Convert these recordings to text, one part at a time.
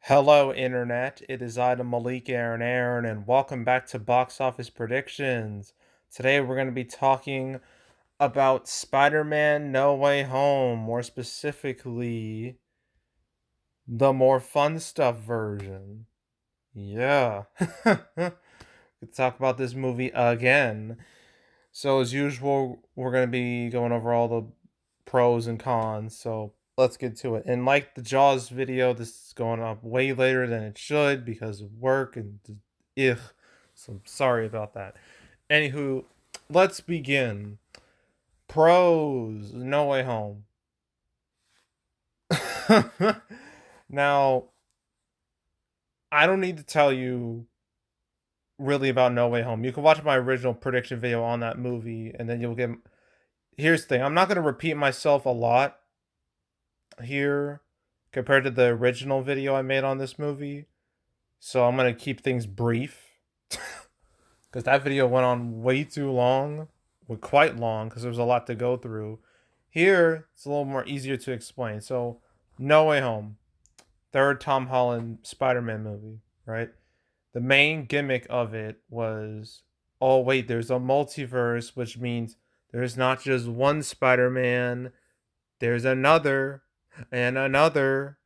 Hello, Internet. It is I, the Malik Aaron, and welcome back to Box Office Predictions. Today, we're going to be talking about Spider Man No Way Home, more specifically, the more fun stuff version. Yeah. Could talk about this movie again. So, as usual, we're going to be going over all the pros and cons. So, let's get to it. And like the Jaws video, this is going up way later than it should because of work and ugh. So, I'm sorry about that. Anywho, let's begin. Pros No Way Home. Now, I don't need to tell you really about No Way Home. You can watch my original prediction video on that movie, and then you'll get. Here's the thing, I'm not going to repeat myself a lot here compared to the original video I made on this movie. So I'm going to keep things brief because that video went on way too long, well, quite long because there was a lot to go through. Here, it's a little more easier to explain. So, No Way Home, third Tom Holland Spider Man movie, right? The main gimmick of it was, oh, wait, there's a multiverse, which means there's not just one Spider Man, there's another and another.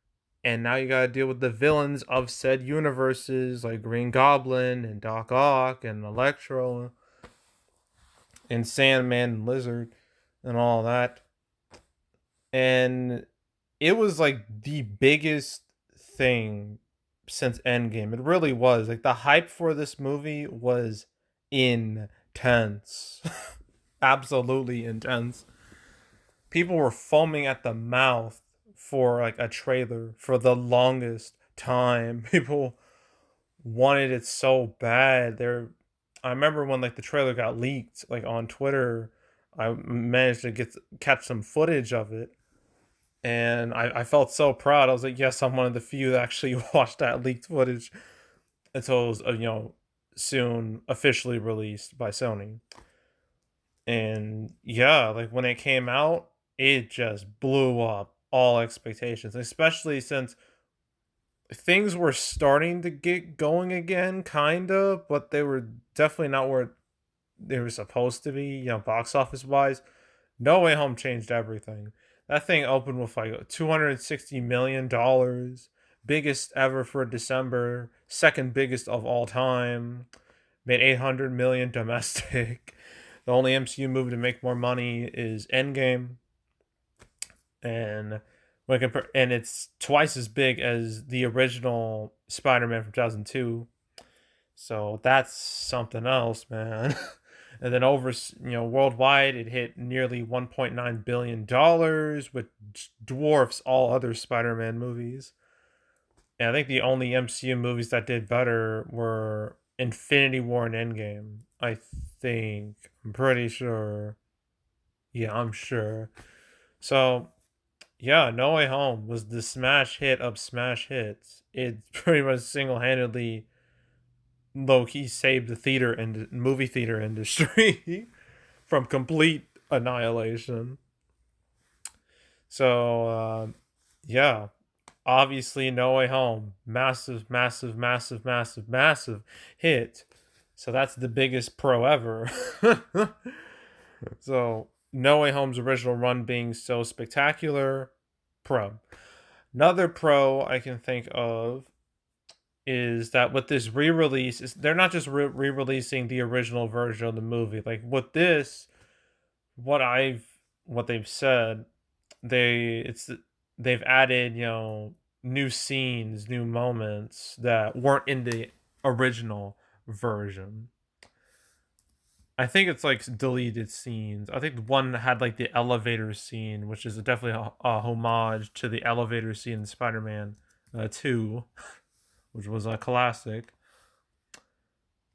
And now you gotta deal with the villains of said universes like Green Goblin and Doc Ock and Electro and Sandman and Lizard and all that. And it was like the biggest thing since Endgame. It really was. Like the hype for this movie was intense. Absolutely intense. People were foaming at the mouth for like a trailer for the longest time. People wanted it so bad. I remember when like the trailer got leaked like on Twitter, I managed to catch some footage of it, and I felt so proud. I was like, yes, I'm one of the few that actually watched that leaked footage until it was soon officially released by Sony. And yeah, like when it came out, it just blew up all expectations, especially since things were starting to get going again, kind of, but they were definitely not where they were supposed to be, box office wise. No Way Home changed everything. That thing opened with like $260 million, biggest ever for December, second biggest of all time, made 800 million domestic. The only MCU movie to make more money is Endgame, and and it's twice as big as the original Spider-Man from 2002. So that's something else, man. And then worldwide, it hit nearly $1.9 billion, which dwarfs all other Spider-Man movies. And I think the only MCU movies that did better were Infinity War and Endgame. I think. I'm pretty sure. Yeah, I'm sure. So, yeah, No Way Home was the smash hit of smash hits. It pretty much single handedly, low key, saved the movie theater industry from complete annihilation. So, yeah, obviously, No Way Home, massive, massive, massive, massive, massive hit. So that's the biggest pro ever. So, No Way Home's original run being so spectacular, pro. Another pro I can think of is that with this re-release, they're not just re-releasing the original version of the movie. Like with this, what I've what they've said, they've added, new scenes, new moments that weren't in the original version. I think it's like deleted scenes. I think one had like the elevator scene, which is definitely a homage to the elevator scene in Spider-Man 2, which was a classic.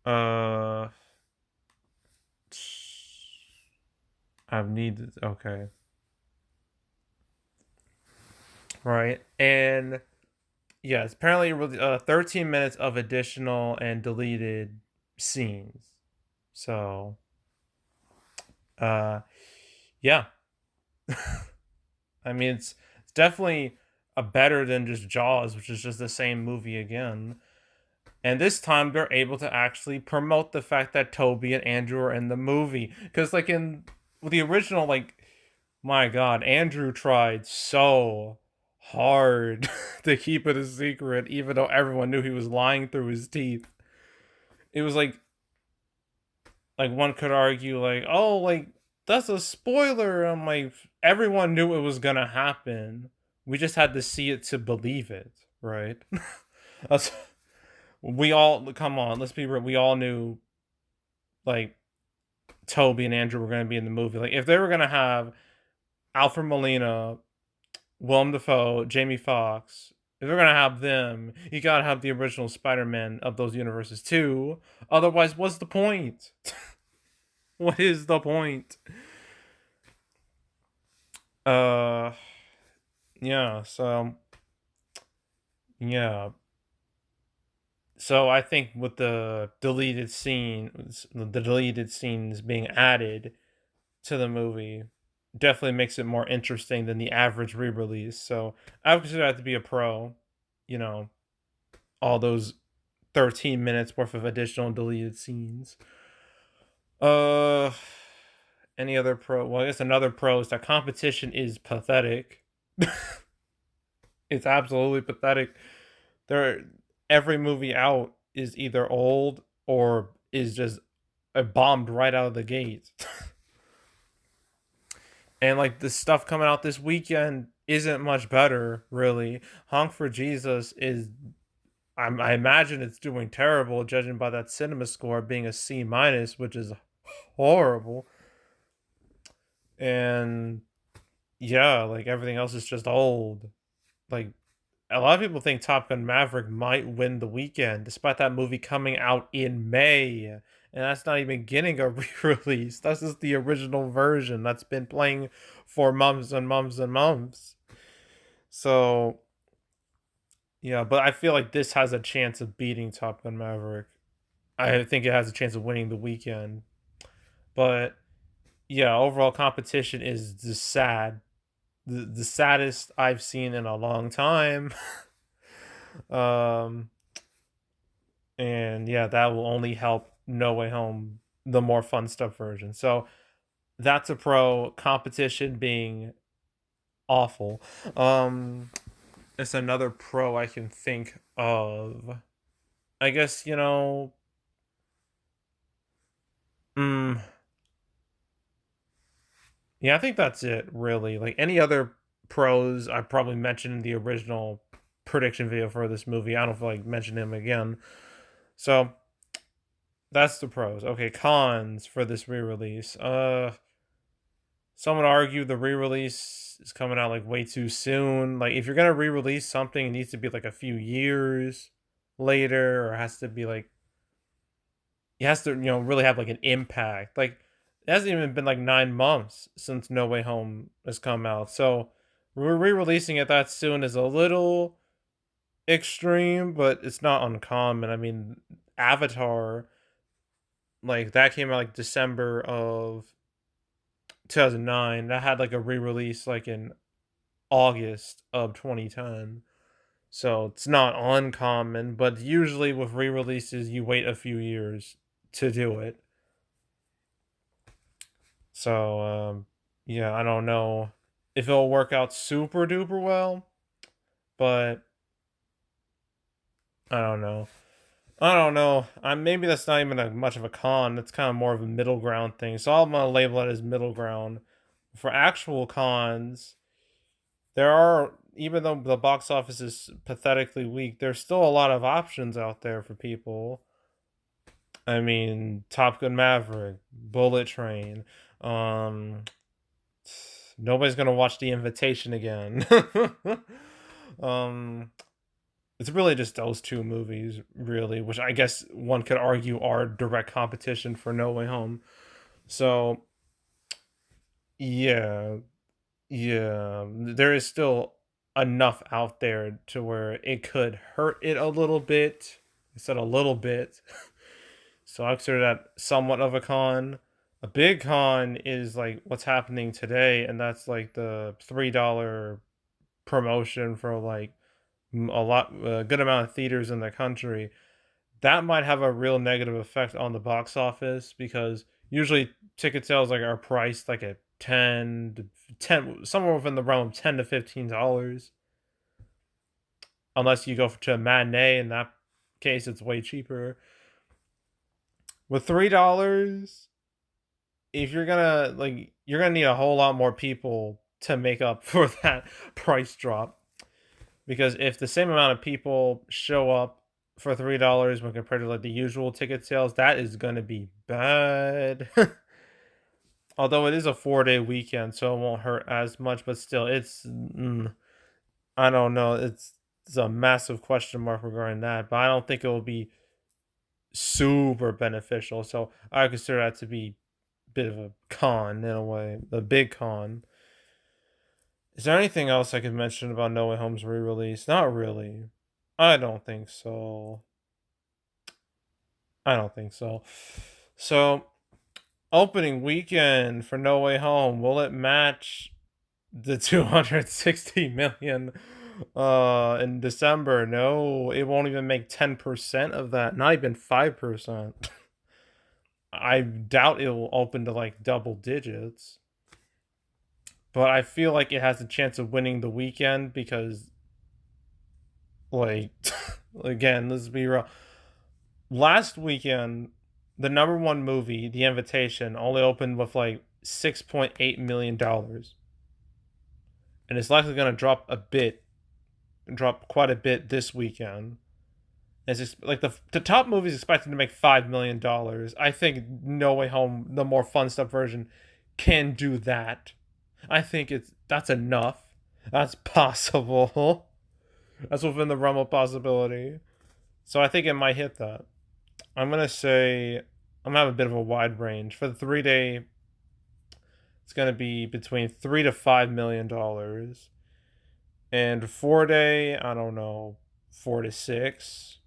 Uh, I've needed okay, right, and yes, apparently 13 minutes of additional and deleted scenes. So, uh, yeah, I mean it's definitely better than just Jaws, which is just the same movie again. And this time they're able to actually promote the fact that Toby and Andrew are in the movie. Because, like, in the original, like, my God, Andrew tried so hard to keep it a secret, even though everyone knew he was lying through his teeth. It was like one could argue, like, oh, like, that's a spoiler. I'm like, everyone knew it was gonna happen. We just had to see it to believe it, right? That's, we all, come on, let's be real. We all knew, like, Toby and Andrew were gonna be in the movie. Like, if they were gonna have Alfred Molina, Willem Dafoe, Jamie Foxx, if they're gonna have them, you gotta have the original Spider-Man of those universes too. Otherwise, what's the point? What is the point? Uh, yeah. Yeah. So I think with the deleted scenes being added to the movie, definitely makes it more interesting than the average re-release. So I would consider that to be a pro. You know, all those 13 minutes worth of additional deleted scenes. Uh, any other pro? Well, I guess another pro is that competition is pathetic. It's absolutely pathetic. There, every movie out is either old or is just bombed right out of the gate. And like the stuff coming out this weekend isn't much better, really. Honk for Jesus is, I imagine it's doing terrible, judging by that cinema score being a C minus, which is horrible. And yeah, like everything else is just old. Like a lot of people think Top Gun Maverick might win the weekend, despite that movie coming out in May. And that's not even getting a re-release. That's just the original version that's been playing for months and months and months. So yeah, but I feel like this has a chance of beating Top Gun Maverick. I think it has a chance of winning the weekend. But yeah, overall competition is just sad. The saddest I've seen in a long time. um and yeah, that will only help No Way Home, the more fun stuff version. So that's a pro. Competition being awful. It's another pro I can think of. I guess, mm, yeah, I think that's it, really. Like any other pros I probably mentioned in the original prediction video for this movie. I don't feel like mentioning them again. So that's the pros. Okay, cons for this re-release. Some would argue the re-release is coming out like way too soon. Like if you're gonna re-release something, it needs to be like a few years later, or it has to be like it has to, really have like an impact. Like it hasn't even been like 9 months since No Way Home has come out. So we're re-releasing it that soon is a little extreme, but it's not uncommon. I mean, Avatar, like that came out like December of 2009. That had like a re-release like in August of 2010. So it's not uncommon, but usually with re-releases you wait a few years to do it. So yeah, I don't know if it'll work out super duper well, but I don't know. I don't know. Maybe that's not even much of a con. That's kind of more of a middle ground thing. So I'm gonna label it as middle ground. For actual cons, there are, even though the box office is pathetically weak, there's still a lot of options out there for people. I mean, Top Gun Maverick, Bullet Train. Um, Nobody's gonna watch The Invitation again. um, it's really just those two movies, really, which I guess one could argue are direct competition for No Way Home. So yeah, yeah, there is still enough out there to where it could hurt it a little bit. I said a little bit. So I consider that somewhat of a con. A big con is like what's happening today, and that's like the $3 promotion for like a good amount of theaters in the country, that might have a real negative effect on the box office because usually ticket sales like are priced like at 10 to 10 somewhere within the realm of $10 to $15 unless you go to a matinee. In that case it's way cheaper. With $3, if you're gonna like you're gonna need a whole lot more people to make up for that price drop. Because if the same amount of people show up for $3 when compared to like the usual ticket sales, that is gonna be bad. Although it is a 4-day weekend, so it won't hurt as much, but still, I don't know. It's a massive question mark regarding that, but I don't think it will be super beneficial. So I consider that to be a bit of a con in a way, a big con. Is there anything else I could mention about No Way Home's re-release? Not really. I don't think so. I don't think so. So, opening weekend for No Way Home, will it match the 260 million in December? No, it won't even make 10% of that, not even 5%. I doubt it will open to like double digits. But I feel like it has a chance of winning the weekend because like again, let's be real. Last weekend, the number one movie, The Invitation, only opened with like $6.8 million, and it's likely going to drop quite a bit this weekend. It's just like the top movie is expected to make $5 million. I think No Way Home, the more fun stuff version, can do that. I think that's enough. That's possible. That's within the realm of possibility. So I think it might hit that. I'm gonna say I'm gonna have a bit of a wide range for the 3-day. It's gonna be between $3 to $5 million, and 4-day. I don't know, 4 to 6.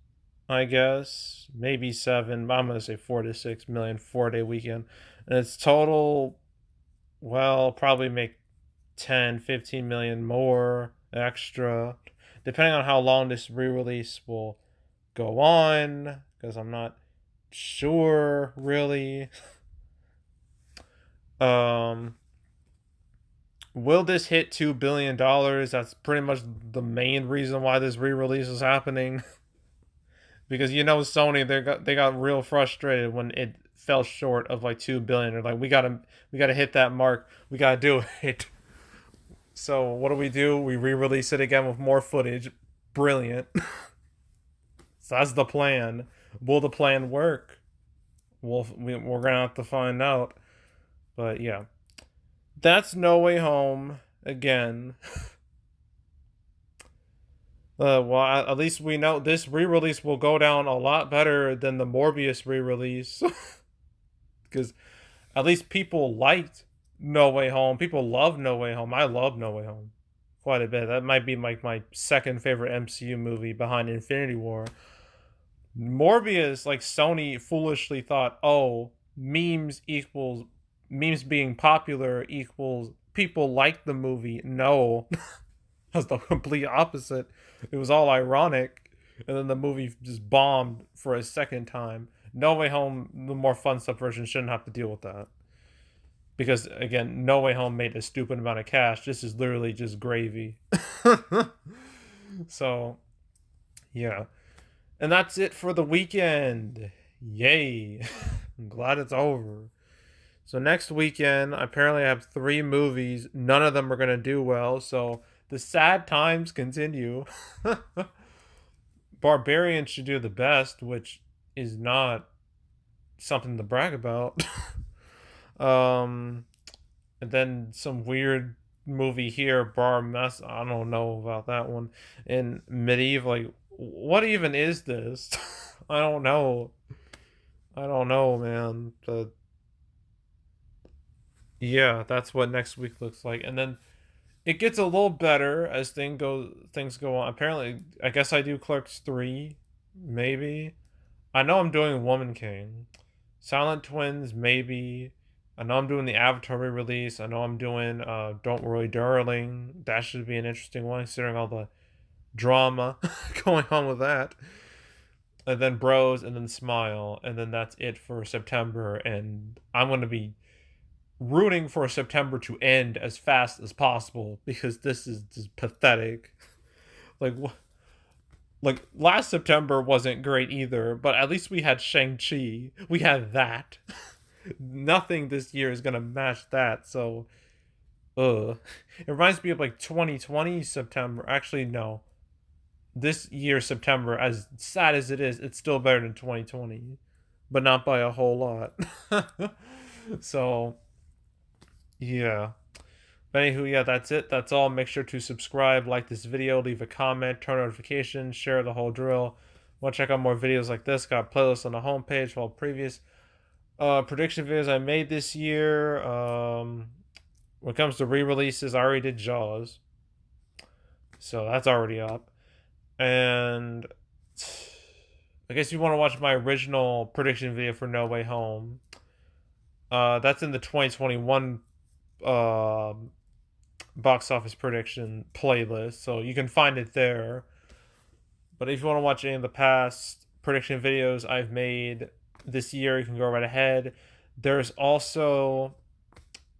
I guess maybe 7. But I'm gonna say 4 to 6 million 4-day weekend, and its total. Well, probably make 10, 15 million more extra, depending on how long this re-release will go on. Because I'm not sure really. Um, will this hit $2 billion? That's pretty much the main reason why this re-release is happening. Because Sony, they got real frustrated when it fell short of like 2 billion. They're like, we gotta hit that mark. We gotta do it. So what do? We re-release it again with more footage. Brilliant. So that's the plan. Will the plan work? We're gonna have to find out. But yeah, that's No Way Home again. Well, at least we know this re-release will go down a lot better than the Morbius re-release, because at least people liked No Way Home. People love No Way Home. I love No Way Home quite a bit. That might be like my second favorite MCU movie behind Infinity War. Morbius, like Sony foolishly thought, oh, memes being popular equals people like the movie. No, that's the complete opposite. It was all ironic, and then the movie just bombed for a second time. No Way Home, the more fun stuff version, shouldn't have to deal with that. Because again, No Way Home made a stupid amount of cash. This is literally just gravy. So, yeah. And that's it for the weekend. Yay. I'm glad it's over. So next weekend, apparently I have 3 movies. None of them are going to do well. So the sad times continue. Barbarian should do the best, which is not something to brag about. And then some weird movie here, Bar Mess. I don't know about that one. And Medieval, like, what even is this? I don't know. I don't know, man. But yeah, that's what next week looks like. And then it gets a little better as things go on. Apparently, I guess I do Clerks 3, maybe. I know I'm doing Woman King. Silent Twins, maybe. I know I'm doing the Avatar re-release. I know I'm doing Don't Worry Darling. That should be an interesting one considering all the drama going on with that. And then Bros, and then Smile, and then that's it for September. And I'm going to be rooting for September to end as fast as possible because this is just pathetic. Like, like last September wasn't great either, but at least we had Shang-Chi. We had that. Nothing this year is gonna match that. So, it reminds me of like 2020 September. Actually, no, this year September. As sad as it is, it's still better than 2020, but not by a whole lot. So, yeah. But anywho, yeah, that's it. That's all. Make sure to subscribe, like this video, leave a comment, turn notifications, share the whole drill. Want to check out more videos like this? Got playlists on the homepage for all previous prediction videos I made this year. When it comes to re-releases, I already did Jaws, so that's already up. And I guess you want to watch my original prediction video for No Way Home. That's in the 2021 box office prediction playlist, so you can find it there. But if you want to watch any of the past prediction videos I've made this year, you can go right ahead. There's also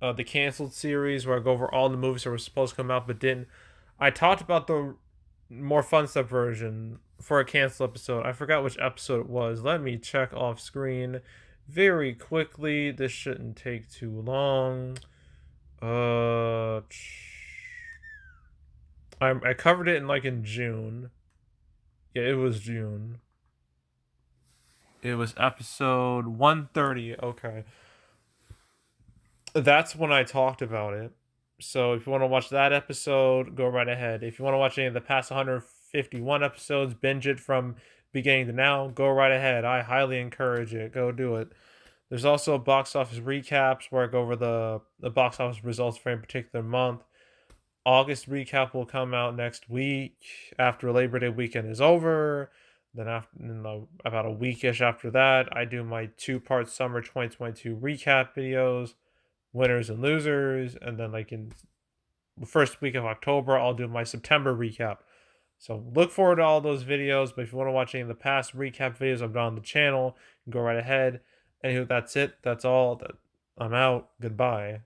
the canceled series where I go over all the movies that were supposed to come out but didn't. I talked about the more fun stuff version for a canceled episode. I forgot which episode it was. Let me check off screen very quickly. This shouldn't take too long. I covered it in June. Yeah, it was June. It was episode 130. Okay. That's when I talked about it. So if you want to watch that episode, go right ahead. If you want to watch any of the past 151 episodes, binge it from beginning to now, go right ahead. I highly encourage it. Go do it. There's also box office recaps where I go over the box office results for a particular month. August recap will come out next week after Labor Day weekend is over. Then after about a weekish after that, I do my 2-part summer 2022 recap videos, winners and losers, and then in the first week of October, I'll do my September recap. So look forward to all those videos. But if you want to watch any of the past recap videos I've done on the channel, go right ahead. Anywho, that's it. That's all. I'm out. Goodbye.